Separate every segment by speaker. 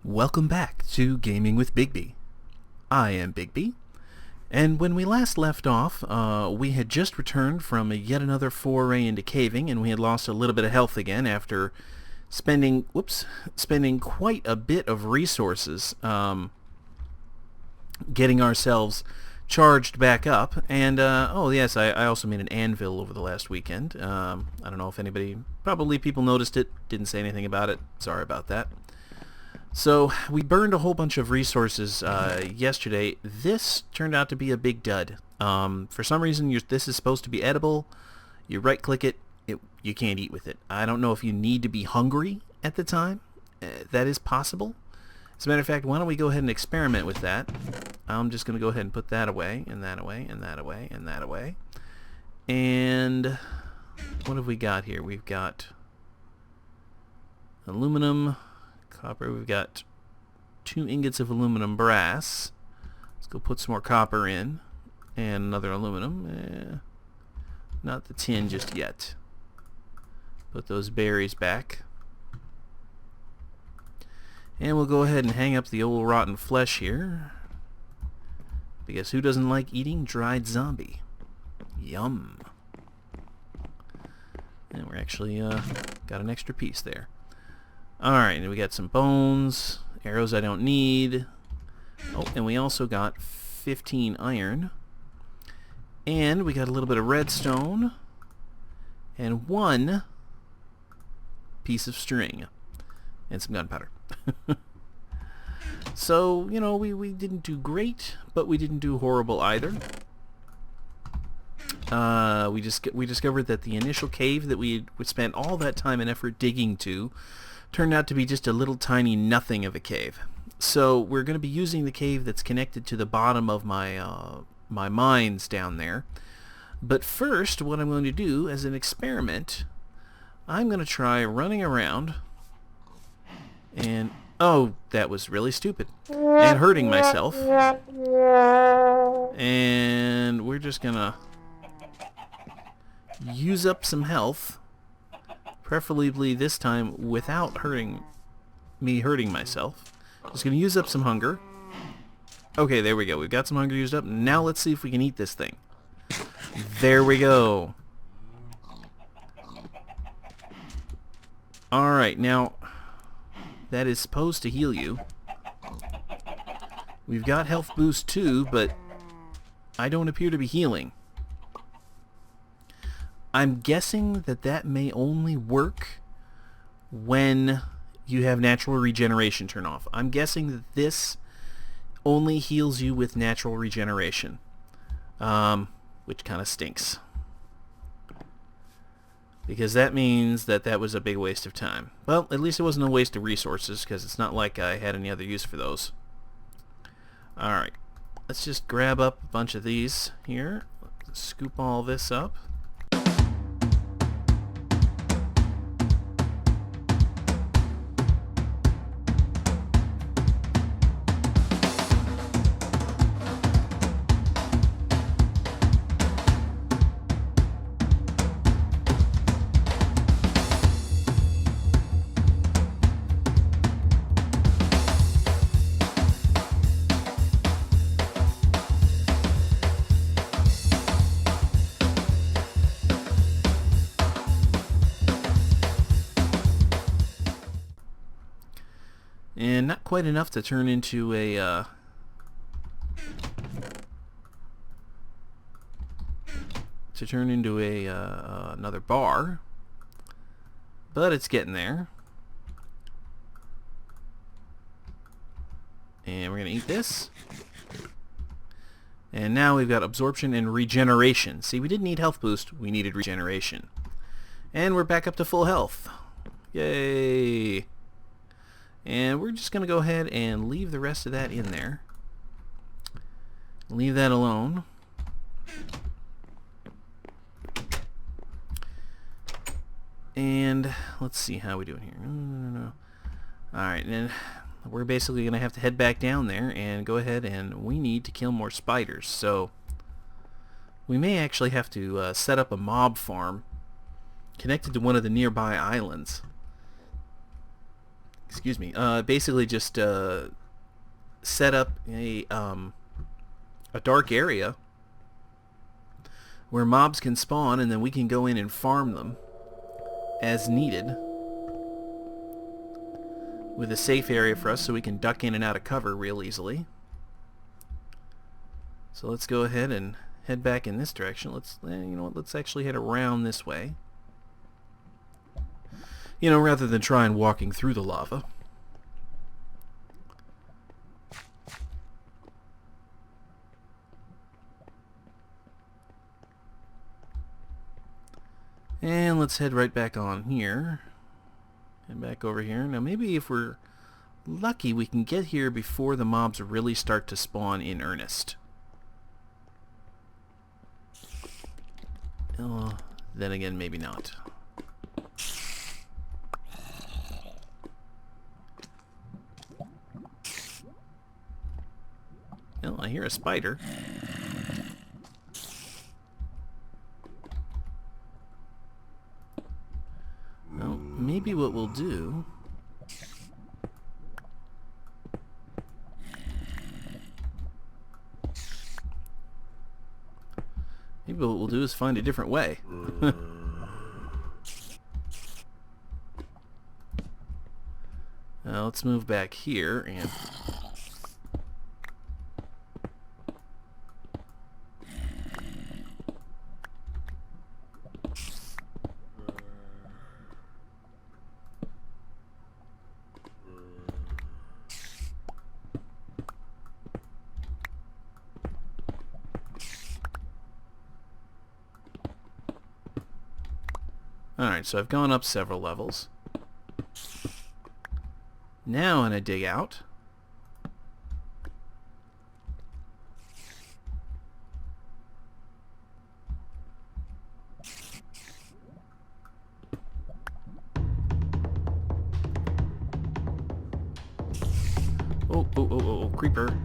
Speaker 1: Welcome back to Gaming with Bigby. I am Bigby, and when we last left off, we had just returned from yet another foray into caving, and we had lost a little bit of health again after spending quite a bit of resources getting ourselves charged back up. And oh yes, I also made an anvil over the last weekend. I don't know if probably people noticed it, didn't say anything about it. Sorry about that. So we burned a whole bunch of resources yesterday. This turned out to be a big dud. For some reason, this is supposed to be edible. You right-click it, you can't eat with it. I don't know if you need to be hungry at the time. That is possible. As a matter of fact, why don't we go ahead and experiment with that? I'm just going to go ahead and put that away, and that away, and that away, and that away. And what have we got here? We've got aluminum, copper. We've got 2 ingots of aluminum brass. Let's go put some more copper in, and another aluminum. Not the tin just yet. Put those berries back. And we'll go ahead and hang up the old rotten flesh here, because who doesn't like eating dried zombie? Yum. And we're actually got an extra piece there. Alright, and we got some bones, arrows I don't need. Oh, and we also got 15 iron. And we got a little bit of redstone. And 1 piece of string. And some gunpowder. So, you know, we didn't do great, but we didn't do horrible either. We discovered that the initial cave that we spent all that time and effort digging to turned out to be just a little tiny nothing of a cave. So we're going to be using the cave that's connected to the bottom of my mines down there. But first, what I'm going to do as an experiment, I'm going to try running around and... oh, that was really stupid. And hurting myself. And we're just going to use up some health. Preferably this time without hurting myself. Just going to use up some hunger. Okay, there we go. We've got some hunger used up. Now let's see if we can eat this thing. There we go. Alright, now that is supposed to heal you. We've got health boost too, but I don't appear to be healing. I'm guessing that may only work when you have natural regeneration turn off. I'm guessing that this only heals you with natural regeneration, which kind of stinks. Because that means that was a big waste of time. Well, at least it wasn't a waste of resources, because it's not like I had any other use for those. Alright, let's just grab up a bunch of these here. Let's scoop all this up. And not quite enough to turn into a another bar, but it's getting there. And we're gonna eat this. And now we've got absorption and regeneration. See, we didn't need health boost, we needed regeneration. And we're back up to full health. Yay! And we're just going to go ahead and leave the rest of that in there. Leave that alone. And let's see how we doing here. No. Alright, and we're basically going to have to head back down there and go ahead, and we need to kill more spiders. So we may actually have to set up a mob farm connected to one of the nearby islands. excuse me, basically just set up a dark area where mobs can spawn, and then we can go in and farm them as needed, with a safe area for us so we can duck in and out of cover real easily. So let's go ahead and head back in this direction. Let's, you know what, let's actually head around this way. You know, rather than try and walking through the lava. And let's head right back on here. And back over here. Now maybe if we're lucky we can get here before the mobs really start to spawn in earnest. Then again, maybe not. Well, I hear a spider. Well, maybe what we'll do... Maybe what we'll do is find a different way. Now let's move back here and... Alright, so I've gone up several levels. Now I'm going to dig out. Oh, creeper.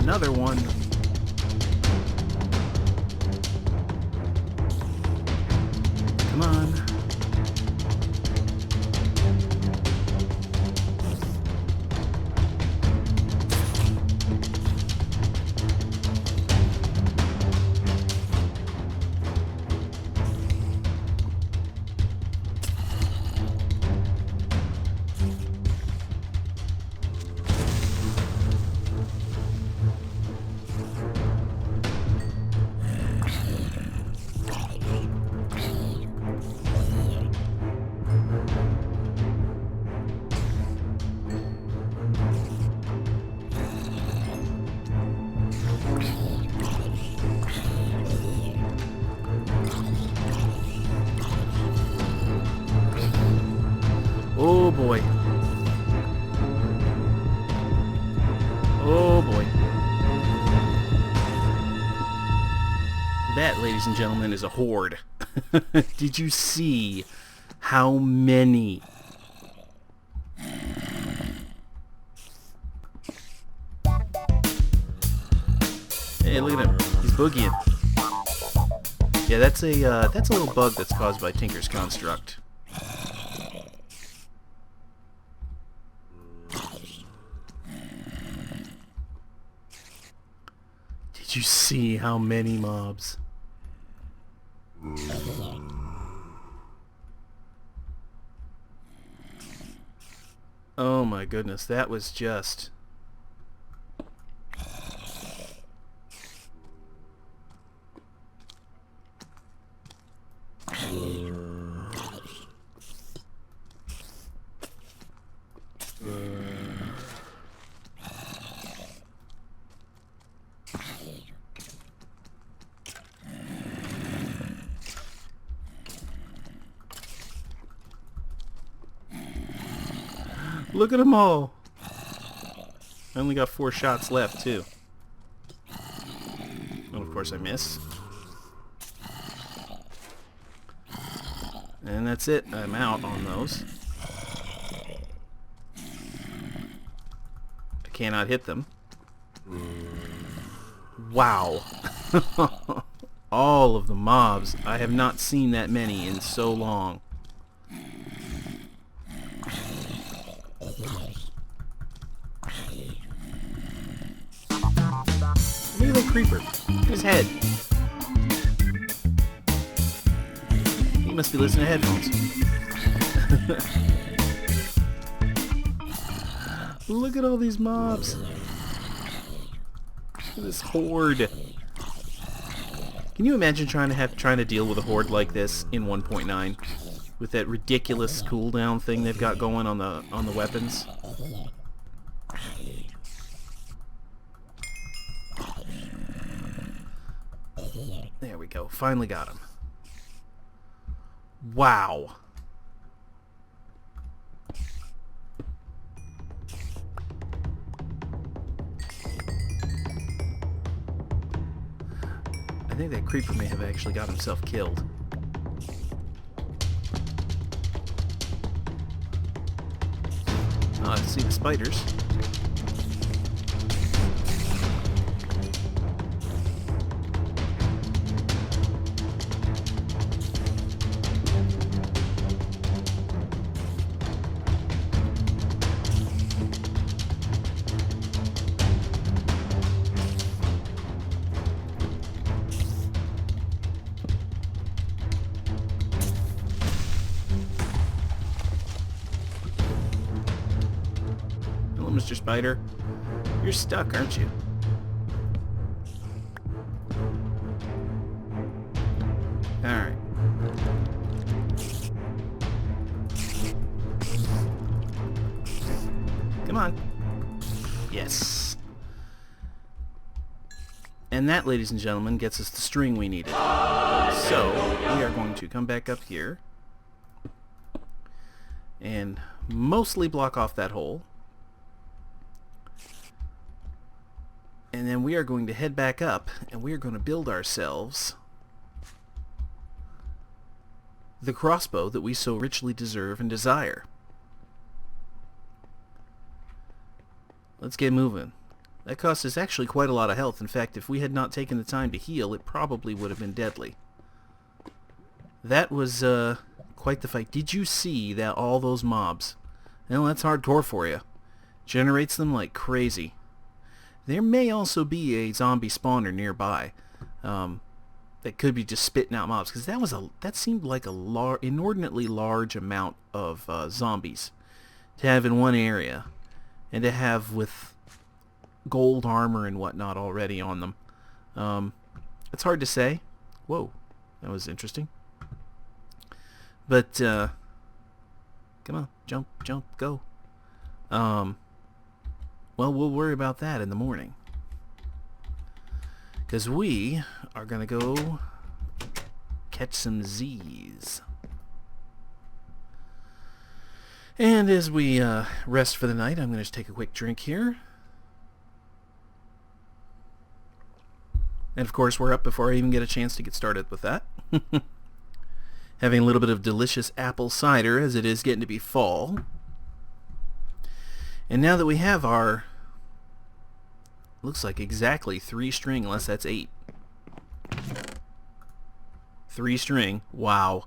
Speaker 1: Another one. Come on. Oh boy. Oh boy. That, ladies and gentlemen, is a horde. Did you see how many? Hey, look at him. He's boogieing. Yeah, that's a little bug that's caused by Tinker's Construct. Did you see how many mobs? Oh my goodness, that was just... Look at them all. I only got 4 shots left, too. And of course I miss. And that's it. I'm out on those. I cannot hit them. Wow. All of the mobs. I have not seen that many in so long. Look at that creeper. Look at his head. He must be listening to headphones. Look at all these mobs. Look at this horde. Can you imagine trying to deal with a horde like this in 1.9 with that ridiculous cooldown thing they've got going on the weapons? There we go. Finally got him. Wow. I think that creeper may have actually got himself killed. Oh, I see the spiders. Mr. Spider. You're stuck, aren't you? Alright. Come on. Yes. And that, ladies and gentlemen, gets us the string we needed. So, we are going to come back up here and mostly block off that hole. And then we are going to head back up, and we are going to build ourselves the crossbow that we so richly deserve and desire. Let's get moving. That cost us actually quite a lot of health. In fact, if we had not taken the time to heal, it probably would have been deadly. That was quite the fight. Did you see that all those mobs? Well, that's hardcore for you. Generates them like crazy. There may also be a zombie spawner nearby that could be just spitting out mobs, because that seemed like a inordinately large amount of zombies to have in one area, and to have with gold armor and whatnot already on them. It's hard to say. Whoa, that was interesting. But come on, jump, go. Well, we'll worry about that in the morning, because we are going to go catch some Z's. And as we rest for the night, I'm going to just take a quick drink here. And of course, we're up before I even get a chance to get started with that. Having a little bit of delicious apple cider, as it is getting to be fall. And now that we have our, looks like exactly 3 string, unless that's 8. 3 string. Wow.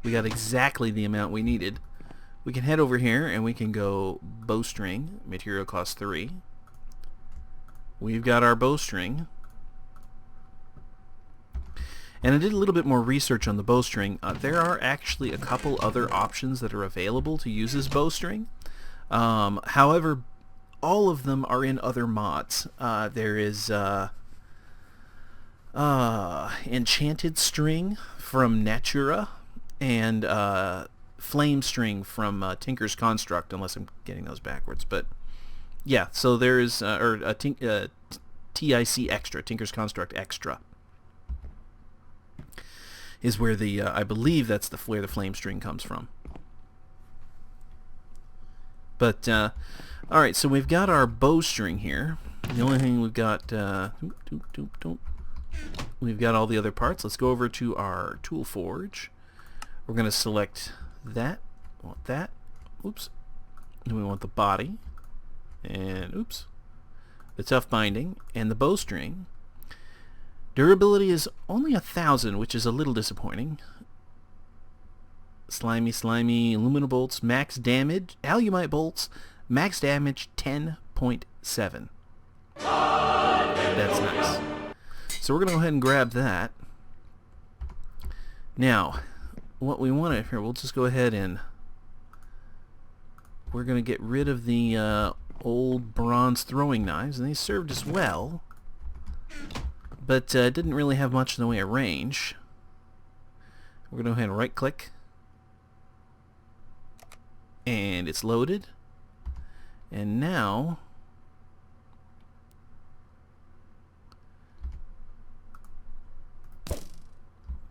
Speaker 1: We got exactly the amount we needed. We can head over here and we can go bowstring. Material cost 3. We've got our bowstring. And I did a little bit more research on the bowstring. There are actually a couple other options that are available to use as bowstring. However, all of them are in other mods. There is Enchanted String from Natura, and Flame String from Tinker's Construct, unless I'm getting those backwards. But yeah, so there is TIC Extra, Tinker's Construct Extra, is where the I believe that's where the Flame String comes from. But, alright, so we've got our bowstring here. The only thing we've got, we've got all the other parts. Let's go over to our tool forge. We're going to select that. We want that. Oops. And we want the body. And, oops. The tough binding. And the bowstring. Durability is only 1,000, which is a little disappointing. Slimy, aluminum bolts, max damage, alumite bolts, max damage 10.7. That's nice. So we're going to go ahead and grab that. Now, what we want to, here, we'll just go ahead and we're going to get rid of the old bronze throwing knives, and they served us well, but didn't really have much in the way of range. We're going to go ahead and right click, and it's loaded, and now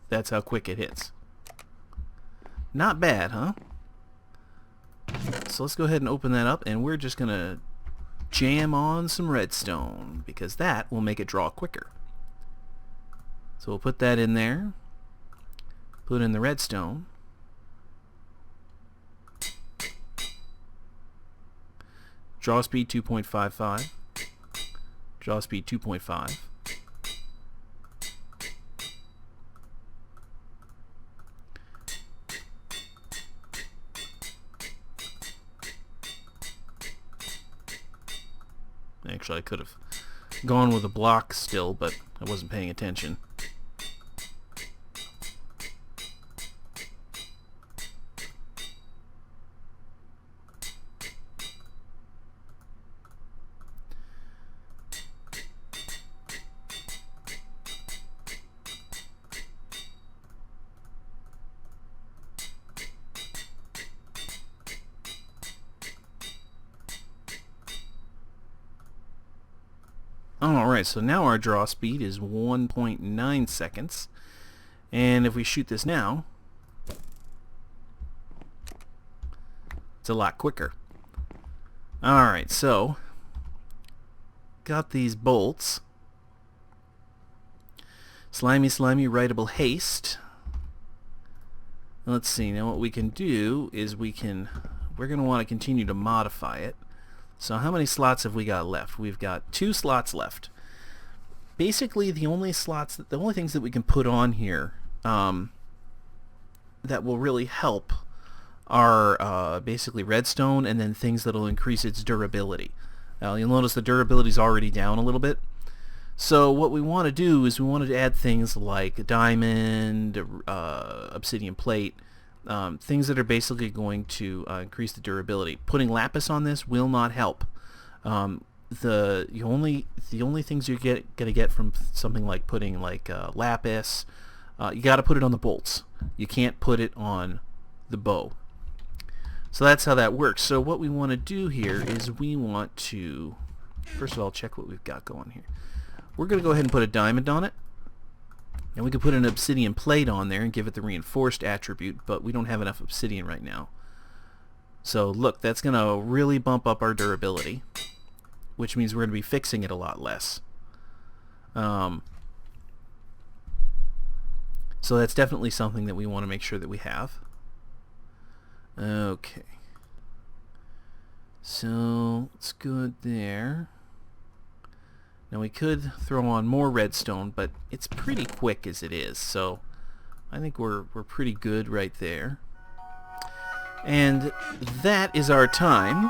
Speaker 1: that's how quick it hits. Not bad, huh? So let's go ahead and open that up, and we're just gonna jam on some redstone because that will make it draw quicker. So we'll put that in there, put in the redstone, draw speed 2.55, draw speed 2.5, actually I could have gone with a block still, but I wasn't paying attention. Alright, so now our draw speed is 1.9 seconds. And if we shoot this now, it's a lot quicker. Alright, so got these bolts. Slimy, writable haste. Let's see, now what we can do is we're going to want to continue to modify it. So how many slots have we got left? We've got 2 slots left. Basically, the only things that we can put on here that will really help are basically redstone and then things that will increase its durability. You'll notice the durability is already down a little bit. So what we want to do is we want to add things like diamond, obsidian plate, things that are basically going to increase the durability. Putting lapis on this will not help. The only things you're gonna get from something like putting like lapis, you got to put it on the bolts. You can't put it on the bow. So that's how that works. So what we want to do here is we want to first of all check what we've got going here. We're gonna go ahead and put a diamond on it. And we could put an obsidian plate on there and give it the reinforced attribute, but we don't have enough obsidian right now. So look, that's going to really bump up our durability, which means we're going to be fixing it a lot less. So that's definitely something that we want to make sure that we have. Okay. So it's good there. Now we could throw on more redstone, but it's pretty quick as it is, so I think we're pretty good right there. And that is our time.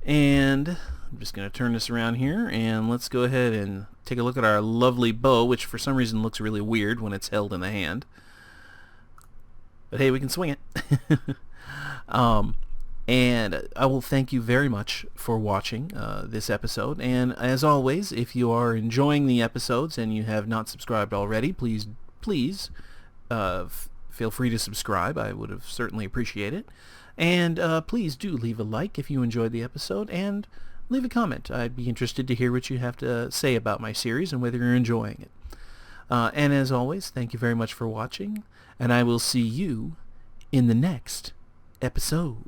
Speaker 1: And I'm just going to turn this around here, and let's go ahead and take a look at our lovely bow, which for some reason looks really weird when it's held in the hand. But hey, we can swing it. And I will thank you very much for watching this episode. And as always, if you are enjoying the episodes and you have not subscribed already, please feel free to subscribe. I would have certainly appreciate it. And please do leave a like if you enjoyed the episode, and leave a comment. I'd be interested to hear what you have to say about my series and whether you're enjoying it. And as always, thank you very much for watching, and I will see you in the next episode.